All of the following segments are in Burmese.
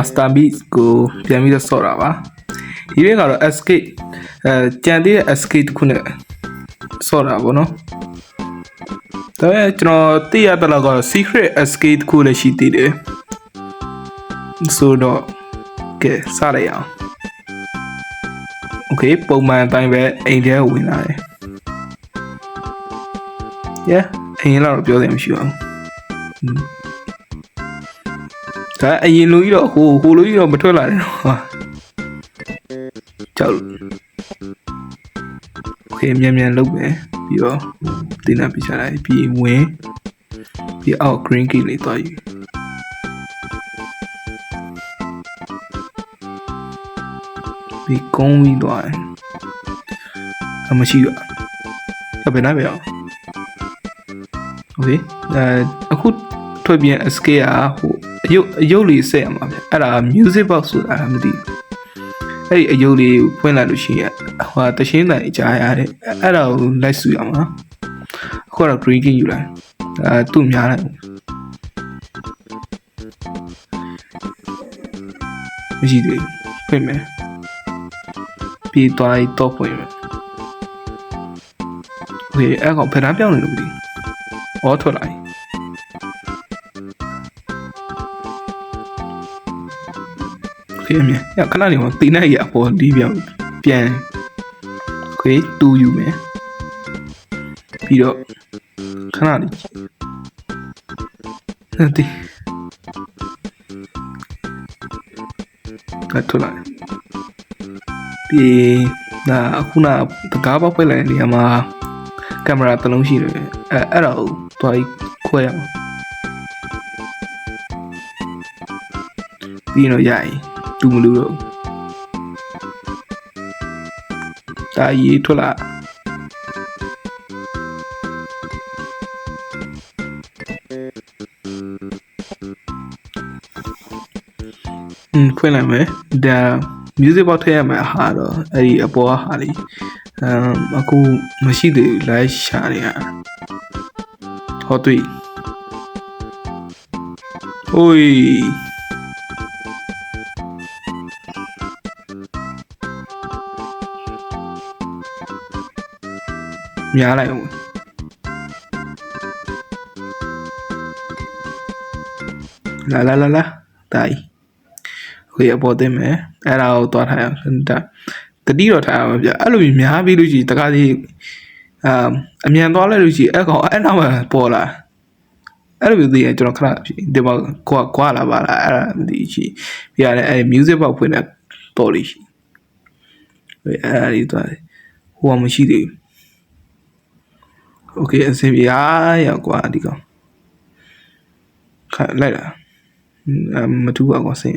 master beat ကိုပြန်ပြီးတော့ဆော့တာပါဒီနေ့ကတော့ escape ကြံသေးတဲ့ escape တစ်ခုနဲ့ဆော့တာပေါ့နော်ဒါပေမဲ့ကျွန်တော်သိရတဲ့လောက်ကတော့ secret escape တစ်ခုလည်းရှိသေးတယ်ဆိုတော့ကဲစလိုက်အောင် okay ပုံမှန်အတိုင်းပဲအိမ်ထဲကိုဝင်လာတယ် yeah အိမ်လောက်တော့ပြောတယ်မရှိပါဘူးဒါအရင်လူကြီးတော့ဟိုလူကြီးတော့မထွက်လာတယ်နော်ကြောက်โอเคမြန်လုပ်မယ်ပြီးတော့တင်တာပြချလိုက်ပြီးဝင်ပြီးအောက် green key လေးသွားယူပြီးကုန်းပြီးသွားတယ်အမရှိတော့ဘယ်နာပဲအောင်โอเคအခုထွက်ပြန် escape ဟိုအယုတ်လေးဆက်ရမှာဗျအဲ့ဒါ music box ဆိုတာမသိဘူးအဲ့ဒီအယုတ်လေးကိုဖွင့်လိုက်လို့ရှိရင်ဟိုတရှင်းတန်ကြားရတယ်အဲ့ဒါကိုလိုက်စုရမှာအခုတော့ green key ယူလိုက်သူ့များလိုက်မရှိသေးဘူးဖွင့်မယ်ပြီးသွားတော့ဖွင့်မယ်โอเคအဲ့ကောင်ဖက်တန်းပြောင်းနေလို့မသိဘူးထွက်လိုက်မြင်ခဏနေမှာတင်နေရအပေါ်ဒီပြန်โอเคတူယူမယ်ပြီးတော့ခဏလေးဒီကတ်ထွက်လာပြီးအခုနတကားပေါက်ပိတ်လိုက်တဲ့နေရာမှာကင်မရာတစ်လုံးရှိတယ်အဲ့ဒါကိုတွားခွဲရမှာပြီးတော့ရရင်တူမလို့တော့ဒါရေးထွက်လာဖွင့်လိုက်မယ်ဒါ music box ထည့်ရမယ်ဟာတော့အဲ့ဒီအပေါ်ဟာလေးအခုမရှိသေးဘူး live ရှာနေရဟောတွေ့ဟိုးများလိုက်အောင်လာတိုင်းဟိုရပေါ်တင်မယ်အဲ့ဒါကိုသွားထားအောင်တတိတော့ထားအောင်ဗျအဲ့လိုများပြီးလို့ရှိရင်တကားစီအမြန်သွားလိုက်လို့ရှိရင်အဲ့ကောင်အဲ့နောက်မှာပေါ်လာအဲ့လိုမျိုးသိရင်ကျွန်တော်ခဏဒီမှာကွာလာပါလားအဲ့ဒါမသိရှိပြရတယ်အဲ့ music box ဖွင့်တဲ့ပေါ်လေးရှိအဲ့ဒါလေးသွားတယ်ဟိုကမရှိသေးဘူးโอเคအဆင်ပြေရောက်ကွာဒီကောင်ခါလိုက်လာမတူပါကွာစင်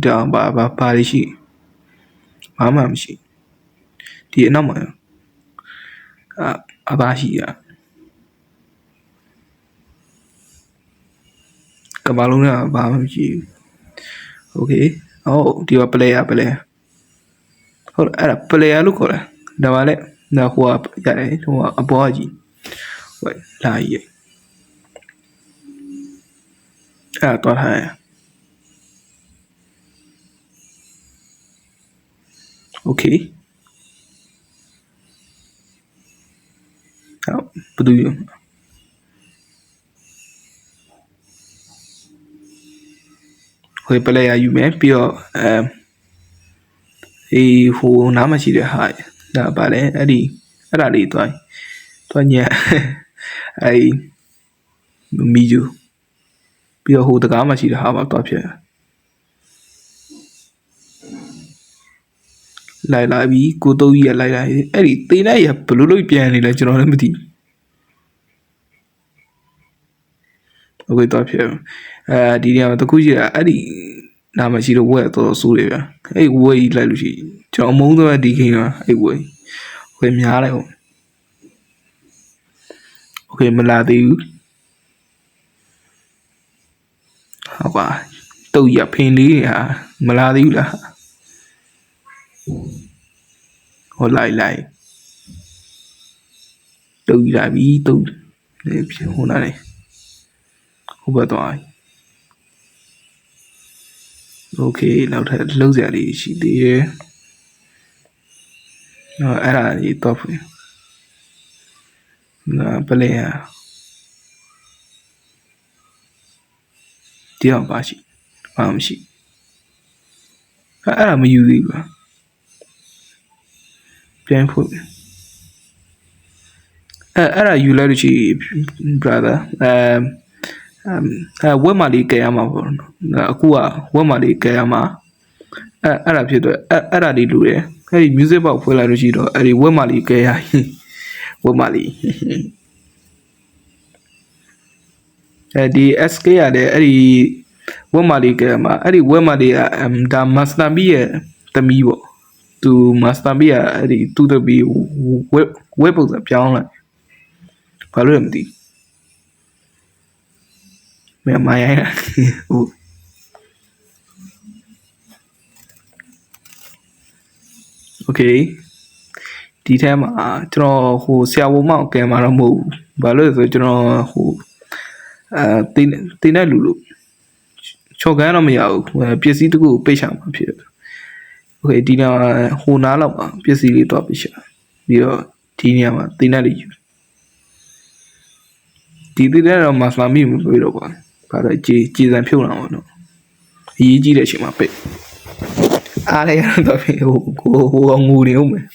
တောင်ဘာလေးရှိဘာမှမရှိဒီအနောက်မှာအဘာရှိရကဘာလုံးကဘာမှမရှိဘူးโอเคဒီက player ဟုတ်အဲ့ဒါ player လို့ခေါ်တယ်ဒါပါလေဒါဟိုရတယ်ဟိုအပေါ်ကြီးဝယ်လာရအဲ့တော့ထားရโอเคဘယ်သူရဟိုပလေယာယူမယ်ပြီးတော့ဟိုနားမှာရှိတဲ့ဟာဒါပါလေအဲ့ဒါလေးသွားညက်အဲ့မီယူပြီးတော့ဟိုတကားမှာရှိတဲ့ဟာပါသွားဖြစ်လိုက်ပြီးကိုတုံးကြီးကလိုက်အဲ့ဒီတင်လိုက်ရဘလို့လို့ပြန်နေလဲကျွန်တော်လည်းမသိโอเคတော့ဖြစ်ဒီနေရာမှာတခုရှိတာအဲ့ဒီနာမရှိတော့ဝက်တော်ဆိုးတယ်ဗျအဲ့ဝက်ကြီးလိုက်လို့ရှိကျွန်တော်အမုန်းတော့ဒီခိန်းကအဲ့ဝက်များလိုက်ဟုတ်โอเคမလာသေးဘူးဟုတ်ပါတုတ်ရဖင်လေးဟာမလာသေးဘူးလားဟိုလိုက်တုတ်ရပြီတုတ်ဟိုနာနေဟိုဘက်သွား Okay နောက်ထပ်လုံးစရာလေးရှိသေးတယ်အဲ့ဒါကြီးတော့ဖွင့်ပလဲရတရားပါရှိဘာမှမရှိအဲ့ဒါမယူသေးဘူးပြန်ဖွင့်အဲ့ဒါယူလိုက်လို့ရှိ brother ဝက်မာလေးကဲရမှာပေါ့နော်အခုကဝက်မာလေးကဲရမှာအဲ့ဒါဖြစ်တော့အဲ့ဒါလေးလူတယ်အဲ့ဒီ music box ဖွင့်လိုက်လို့ရှိတော့အဲ့ဒီဝက်မာလေးကဲရဝက်မာလေးအဲ့ဒီ SK ရတယ်အဲ့ဒီဝက်မာလေးကဲရမှာအဲ့ဒီဝက်မာလေးကဒါ master B ရဲ့သမီးပေါ့သူ master B ကအဲ့ဒီသူ့သမီးဝက်ပုံစံပြောင်းလိုက်ဘာလို့လဲမသိမရိုင်းဟုတ်โอเคဒီထဲမှာကျွန်တော်ဟိုဆရာဝန်မောက်ကဲမှာတော့မဟုတ်ဘူးဘာလို့လဲဆိုကျွန်တော်ဟိုတင်းတဲ့လူလို့ချော်ကန်းတော့မရဘူးပစ္စည်းတခုကိုပိတ်ချမှာဖြစ်တယ်โอเคဒီနေရာဟိုနားလောက်မှာပစ္စည်းလေးတော့ပိတ်ချပြီးတော့ဒီနေရာမှာတင်းတဲ့လေးယူဒီတင်းတဲ့တော့မဆလာမိမပြေတော့ပါဘာလို့ကြေစံဖြုတ်လာအောင်နော်အရေးကြီးတဲ့အချိန်မှာပိတ်အားလည်းရတော့ဟိုငူနေဦးမယ်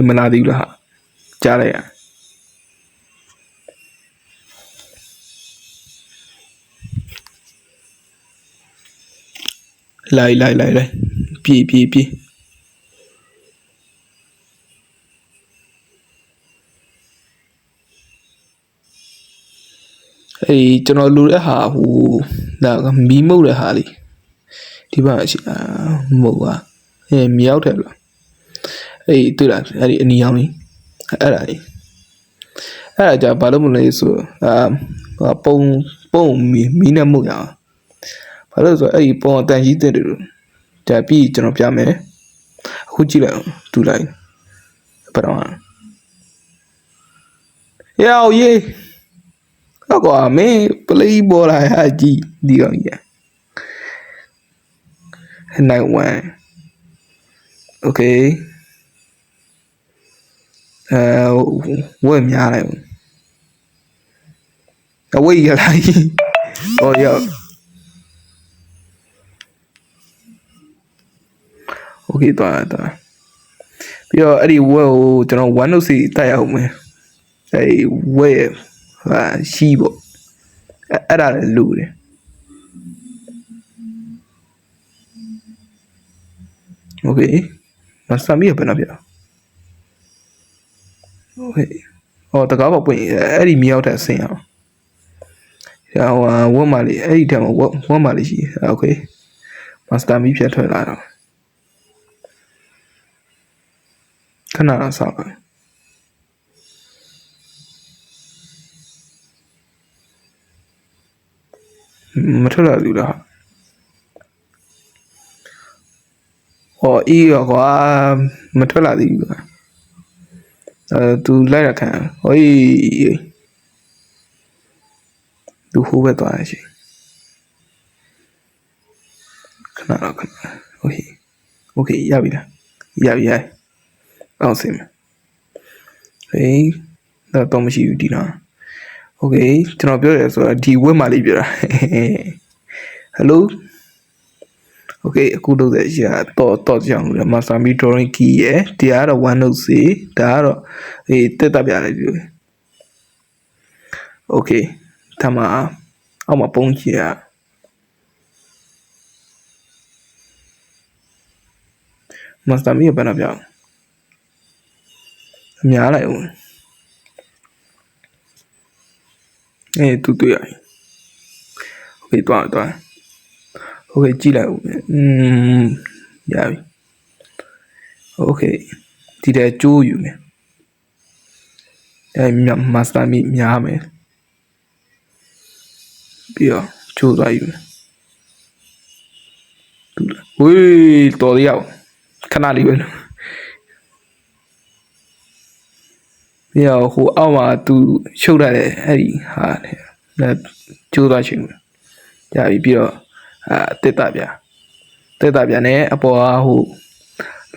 မလာသေးဘူးလားကြားလိုက်ရလိုက်ပြေအဲ့ကျွန်တော်လူတဲ့ဟာဟိုဒါမီးမုတ်တဲ့ဟာလေးဒီဘက်ရှိမဟုတ်ပါမြောက်တယ်လားအဲ့တွေ့လားအဲ့ဒီအနီအောင်ကြီးအဲ့ဒါကြဘာလို့မလဲဆိုပုံမီးနဲ့မှုတ်ရအောင်ဘာလို့ဆိုအဲ့ဒီပုံအတန်ကြီးတဲ့တယ်ဒါပြီးကျွန်တော်ပြမယ်အခုကြည့်လိုက်တူလိုက်ဘယ်တော့ရောက်ရေးတော့ကွာမင်းပလေးပေါ်လာဟာကြီးဒီကောင်ကြီးနိုင်ဝမ်โอเคဝယ်များလိုက်အဝေးရလိုက်ဟောရောက်โอเคတော့ပြီးတော့အဲ့ဒီဝက်ကိုကျွန်တော်106စီတက်ရအောင်မယ်အဲ့ဒီဝက်ရှိပေါ့အဲ့ဒါလည်းလူတယ်โอเคမစမ်းမိရဘယ်နှပြโอเคဟောတကားပေါ့ပွင့်အဲ့ဒီမြောက်ထက်ဆင်းအောင်ဝက်မာလေးအဲ့ဒီထဲမှာဝက်မာလေးရှိโอเคမစတာမီဖြတ်ထွက်လာတော့ခဏတော့ဆောက်ပါမထွက်လာဘူးလားဟောအေးရောကွာမထွက်လာသေးဘူးလားသူလိုက်ရခံဟေးသူဟိုဘက်သွားရရှိခဏโอเคရပြီလားရအောင်စင်ဟေးတော့မရှိဘူးဒီနော်โอเคကျွန်တော်ပြောရဆိုတာဒီဝက်မှလေးပြောတာဟယ်လိုโอเคအခုလုပ်တဲ့ရှာတော့ကြောင်လို့မဆာမီ drawing key ရယ်ဒီကတော့ 106C ဒါကတော့တက်ပြလိုက်ပြီโอเคဒါမှအောက်မှာပုံကြည့်ရမဆာမီဘယ်နှပြောင်းအများလိုက်ဦးတူတွေ့ရโอเคတွားโอเคကြည့်လိုက်ဦးရပြီโอเคဒီတဲ့ကျိုးယူမယ်မစတာမီများမယ်ပြီးတော့ကျိုးသွားယူမယ်ဝေးတော်ရအောင်ခဏလေးပဲပြီးတော့ဟိုအောက်မှာသူရှုပ်ရတယ်အဲ့ဒီဟာကျိုးသွားချင် ကြပြီပြီးတော့တစ်တာပြနဲ့အပေါ်ကဟို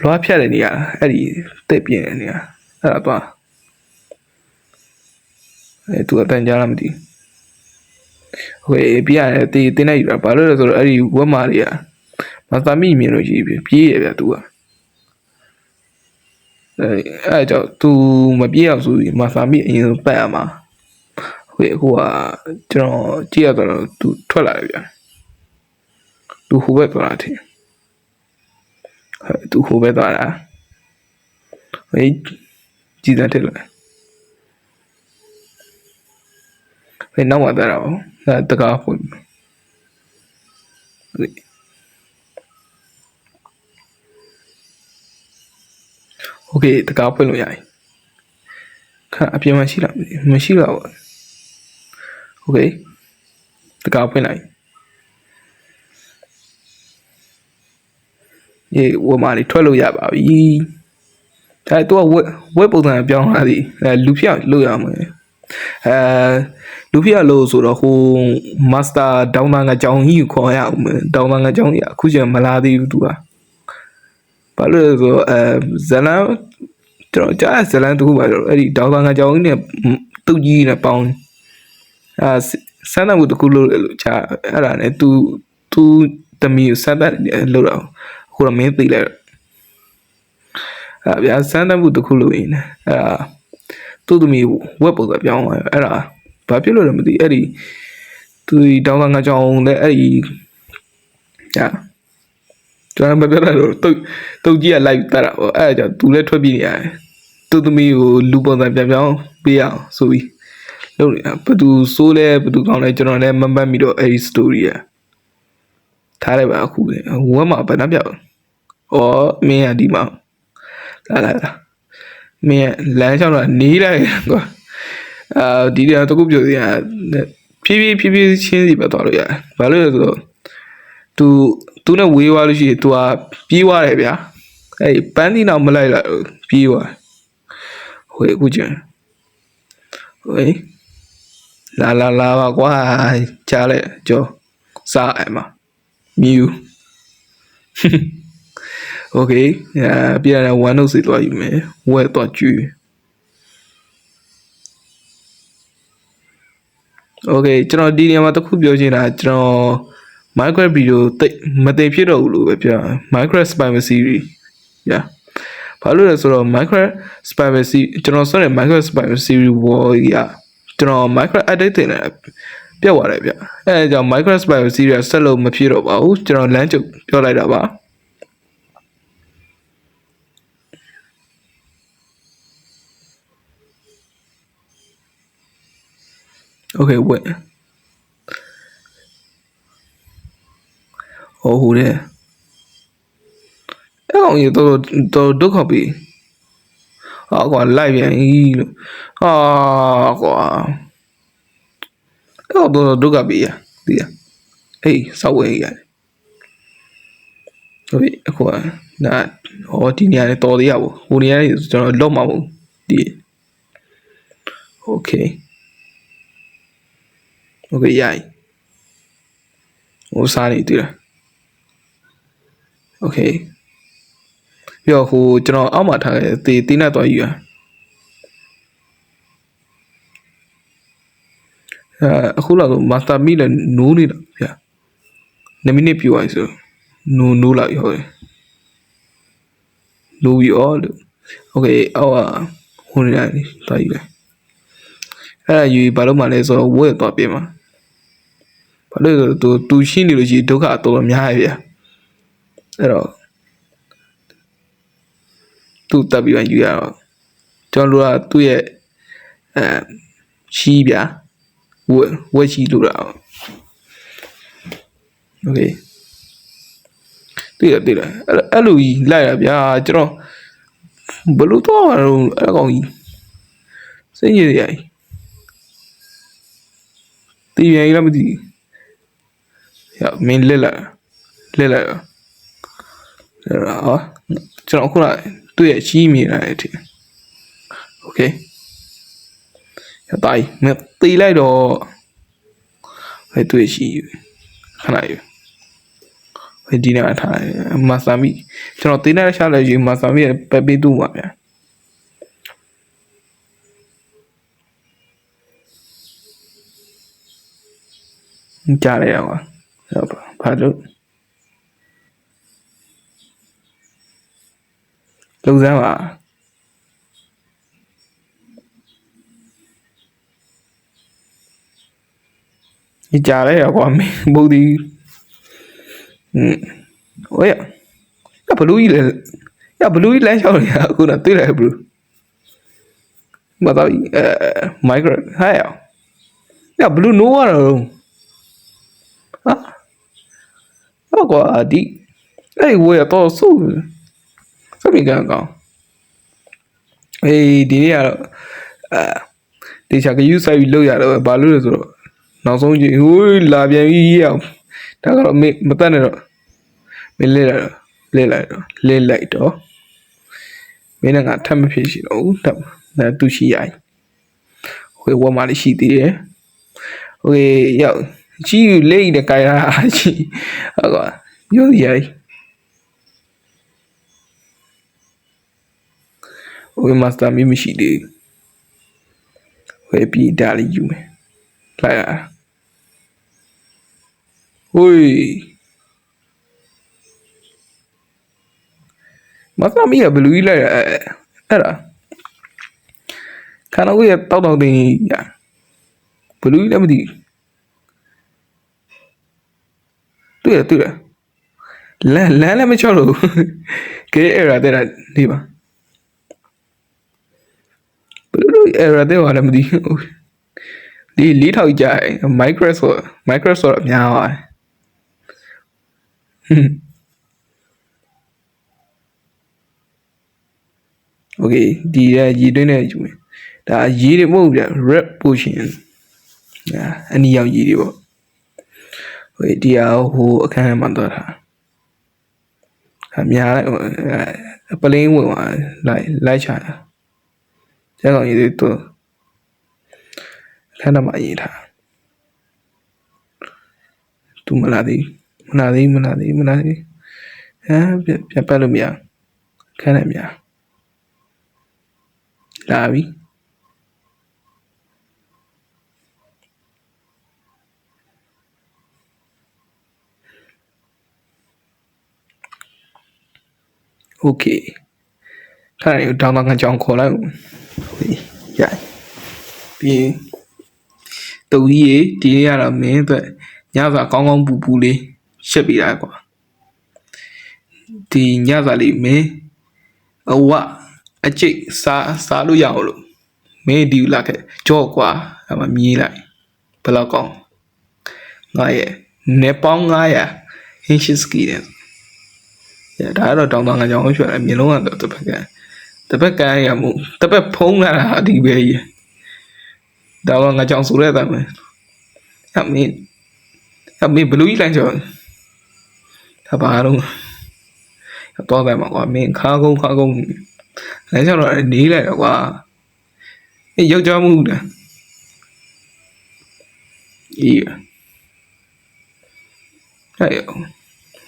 လွားဖြတ်တဲ့နေရာအဲ့ဒီတစ်ပြင်းတဲ့နေရာအဲ့ဒါသွားသူအတန်ကြားလားမသိဟိုပြရတယ်တင်းနေယူတာဘာလို့လဲဆိုတော့အဲ့ဒီဝက်မာတွေကမသာမိမြင်လို့ရှိပြီပြေးရဗျသူကအဲ့ကြောင့်သူမပြေးအောင်ဆိုပြီးမသာမိအရင်ပတ်ရမှာဟိုကကျွန်တော်ကြည့်ရတော့သူထွက်လာတယ်ဗျသူဟိုဘက်သွားတာထင်သူဟိုဘက်သွားတာဟိုကြည်စံထက်လာဟိုနောက်မှသွားတာပေါ့တကားဖွင့်โอเคတကားဖွင့်လို့ရပြီခါအပြင်မှာရှိလားမရှိတော့ဘူးโอเคတကားဖွင့်လိုက်ဝက်မာလေးထွက်လို့ရပါပြီဒါတော့ဝက်ပုံစံပြောင်းလာသည်လူဖြတ်လို့ရမယ်လူဖြတ်လို့ဆိုတော့ဟိုမာစတာဒေါင်းသားငါကြောင်ကြီးကိုခေါ်ရအောင်ဒေါင်းသားငါကြောင်ကြီးအခုကျမလာသေးဘူးသူကဘာလို့လဲဆိုဇလန်ကျွန်တော်ကြားဇလန်တခုပါတော့အဲ့ဒီဒေါင်းသားငါကြောင်ကြီးနဲ့တုတ်ကြီးနဲ့ပေါင်းစမ်းသပ်မှုတခုလို့ကြားအဲ့ဒါနဲ့သူတမီကိုစမ်းသပ်လို့တော့ခုတော့မင်းသိလိုက်ဗျာစမ်းသပ်မှုတခုလို့ရင်းသူ့သမီးဝက်ပုံစံပြောင်းသွားအဲ့ဒါဘာဖြစ်လို့လဲမသိအဲ့ဒီသူတောင်းတာငါကြောင်တဲ့အဲ့ဒီညာကျွန်တော်မပြောတော့တုတ်ကြီးကလိုက်တာပေါ့အဲ့ဒါကြောင့်သူလည်းထွက်ပြေးနေရတယ်သူ့သမီးကိုလူပုံစံပြောင်းပေးအောင်ဆိုပြီးလုပ်နေတာဘသူစိုးလဲဘသူကောင်းလဲကျွန်တော်လည်းမမှတ်မိတော့အဲ့ဒီ story อ่ะထားလိုက်ပါအခုဝက်မှာဘယ်နှပြောက်ဩမင်းကဒီမှာလာမင်းလမ်းလျှောက်တော့နီးလိုက်ကွာဒီတကူပြောစီဖြည်းဖြည်းချင်းစီပဲသွားလို့ရတယ်ဘာလို့လဲဆိုတော့သူနဲ့ဝေးသွားလို့ရှိရင် तू ကပြေးသွားတယ်ဗျာအဲ့ပန်းသီးတော့မလိုက်လိုက်ပြေးသွားဟိုအခုကျန်ဟိုလာပါကွာကြားလိုက်ကြောစားအဲ့မှာမြူโอเคပြန်ရ1နှုတ်စီသွားယူမယ်ဝက်သွားကျွေးโอเคကျွန်တော်ဒီနေရာမှာတစ်ခုပြောချင်တာကျွန်တော် Minecraft video မသိဖြစ်တော့ဘူးလို့ပဲပြော Minecraft Survival Series ဘာလို့လဲဆိုတော့ Minecraft Survival Series ကျွန်တော်ဆိုတဲ့ Minecraft Survival Series War ကကျွန်တော် Minecraft update တင်တယ်ပြတ်သွားတယ်ဗျအဲဒါကြောင့် Minecraft Survival Series ဆက်လို့မဖြစ်တော့ပါဘူးကျွန်တော်လမ်းချုပ်ပြောလိုက်တာပါโอเคဝက်ဟိုတဲ့အဲ့ကောင်ကြီးတော့ဒုက္ခပြီကွာလိုက်ပြန်လို့ကွာအဲ့တော့ဒုက္ခပြီဒီအေးစောက်ဝဲရတယ်ဟုတ်ပြီအခုကဒီနေရာနဲ့တော်သေးရဘူးဟိုနေရာနဲ့ကျွန်တော်လော့မှာဘူးဒီโอเคရိုက်ဟိုစားနေတွေ့လားโอเคပြီးတော့ဟိုကျွန်တော်အောက်မှာထားခဲ့တင်းနဲ့သွားယူရအခုလောက်ဆိုမာစတာမီလည်းနိုးနေတာဗျာ2မိနစ်ပြည့်သွားပြီဆိုနိုးလာပြီဟုတ်တယ်နိုးပြီလို့โอเคအောက်ကဟိုနေရာသွားယူလိုက်အဲ့ဒါယူဘာလို့မှလဲဆိုတော့ဝက်သွားပြင်မှာဘာလို့လဲဆိုသူရှင်းနေလို့ရှိရင်ဒုက္ခတော်တော်များရဲ့ဗျာအဲ့တော့သူ့တပ်ပြီးမှယူရတော့ကျွန်တော်တို့ကသူ့ရဲ့ရှီးဗျာဝက်ရှီးလို့တာโอเคတွေ့တယ်အဲ့လိုကြီးလိုက်ရဗျာကျွန်တော်ဘလို့တော့အဲ့ကောင်ကြီးစိတ်ရည်ရည်တီးရည်လားမသိမင်းလက်လာရောကျွန်တော်ခုနတွေ့ရရှီးမြင်ရတယ်ထင်โอเคရတိုင်းမတီးလိုက်တော့တွေ့ရှီး ခဏယူဒီနေ့ထားမာဆာမီကျွန်တော်တင်းနဲ့ရှာလိုက်ယူမာဆာမီရဲ့ပဲပေးတူပါဗျာကြားရအောင်ဘာလို့လုံစမ်းပါဒီကြားရကွာမင်းဘုဒ္ဓဟိုရဘလူးကြီးလေဘလူးကြီးလမ်းလျှောက်နေတာအခုတော့တွေ့လိုက်ဘလူးမတော်မိုက်ဂရက်ဟဲ့ဘလူးနိုးရတော့ဟာကွာဒီအဲ့ဝေးတော့ဆိုစပင်ကောင်ဒီနေ့ကတော့တေချာကယူဆိုင်ပြီးလောက်ရတော့ဘာလို့လဲဆိုတော့နောက်ဆုံးကြီးဟိုးလာပြန်ပြီးအောင်ဒါကတော့မတက်နဲ့တော့မင်းလဲလိုက်တော့မင်းကထပ်မဖြစ်ရှိတော့ဘူးတက်ဒါသူရှိရိုင်ဟိုဝမလေးရှိသေးတယ်ဟိုရောက်ကြီးလေးတဲ့ကြိုင်လာကြီးဟုတ်ကွာရိုးရိုင်ဟိုမာစတာမီမရှိသေးဟိုပြီးဒါလေးယူမယ်လိုက်ရဟိုမာစတာမီကဘလူးကြီးလိုက်အဲ့ဒါခဏကိုရတောက်တင်ရဘလူးကြီးလည်းမသိတွေ့ရလမ်းလည်းမချော့လို့ကဲအဲ့ဒါတဲ့ဒီပါဘလူးအဲ့ဒါတဲ့ဘာလည်းမသိဒီလေးထောက်ကြMicrosoft အများပါโอเคဒီရေတွင်းနဲ့ယူမယ်ဒါရေတွေမဟုတ်ဘူးဗျ red potion အနီရောက်ရေတွေပေါ့ဟိုဒီဟိုအခန်းထဲမှာတော့ထားအများလိုက်ပလင်းဝင်သွားလိုက်ချတာကျန်ကောင်ရေတွေတော့အခန်းထဲမှာရေးထားသူမလာသေးဟမ်ပြန်ပတ်လို့မရခန်းထဲများလာပြီโอเคထားရတောင်းတော့ငါကြောင်ခေါ်လိုက်ရိုက်ပြီးတူကြီးဒီနေ့ကတော့မင်းအတွက်ညစာကောင်းပူလေးရှက်ပေးတာကွာဒီညစာလေးမင်းအကျိတ်စားလို့ရအောင်လို့မင်းဒီလာခဲ့ကြော့ကွာအမမြည်လိုက်ဘယ်လောက်ကောင်းငါရဲ့နေပေါင်း900ဟင်းရှိစကီတဲ့ဒါကတော့တောင်းတောင်းငါကြောင်ရွှေတယ်မျိုးလုံးကတော့တစ်ဖက်ကရမှုတစ်ဖက်ဖုံးလာတာဒီပဲကြီးဒါတော့ငါကြောင်ဆိုရတဲ့မယ်အမင်းဘလူးကြီးလိုက်ကြောဒါပါတော့တော့တယ်မှာကွာမင်းခါကုန်းလမ်းလျှောက်တော့နေလိုက်တော့ကွာယောက်ျားမှုတာအေးဟဲ့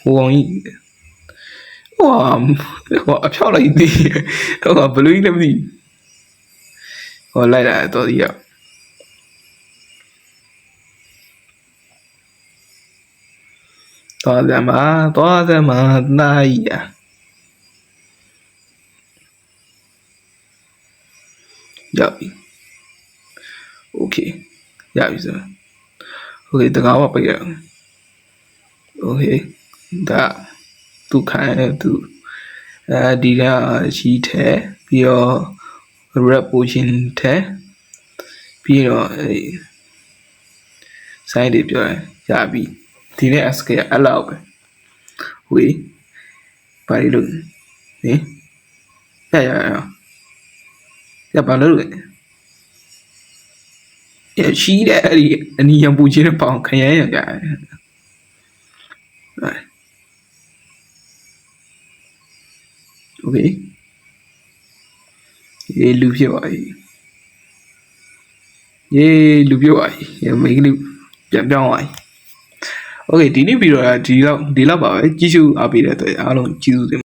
ဟိုအောင်ကြီးဟိုအဖြောက်လိုက်သေးဟိုဘလူးကြီးလည်းမသိဟိုလိုက်လာတော့ဒီရောက်သွားစမ်းပါနိုင်ရရောက်ပြီโอเคရပြီစမ်းโอเคတကားပါပြရโอเคဒါသူခိုင်းသူဒီကရှိထဲပြီးတော့ red potion ထဲပြီးတော့ဆိုင်တွေပြောရပြီဒီနေ့ SK အဲ့လောက်ပဲဝေးဘာလို့ဟင်ရဘာလို့လဲရှိတယ်အဲ့ဒီအနီယံပူချင်းပေါင်ခရမ်းရကြโอเคရေလူဖြစ်ပါပြီမိန်းကလေးပြန်ပြောင်းသွားပြီ โอเคဒီနေ့ဗီဒီယိုကဒီလောက်ပါပဲကြည့်ရှုအားပေးတဲ့အတွက်အားလုံးကျေးဇူးတင်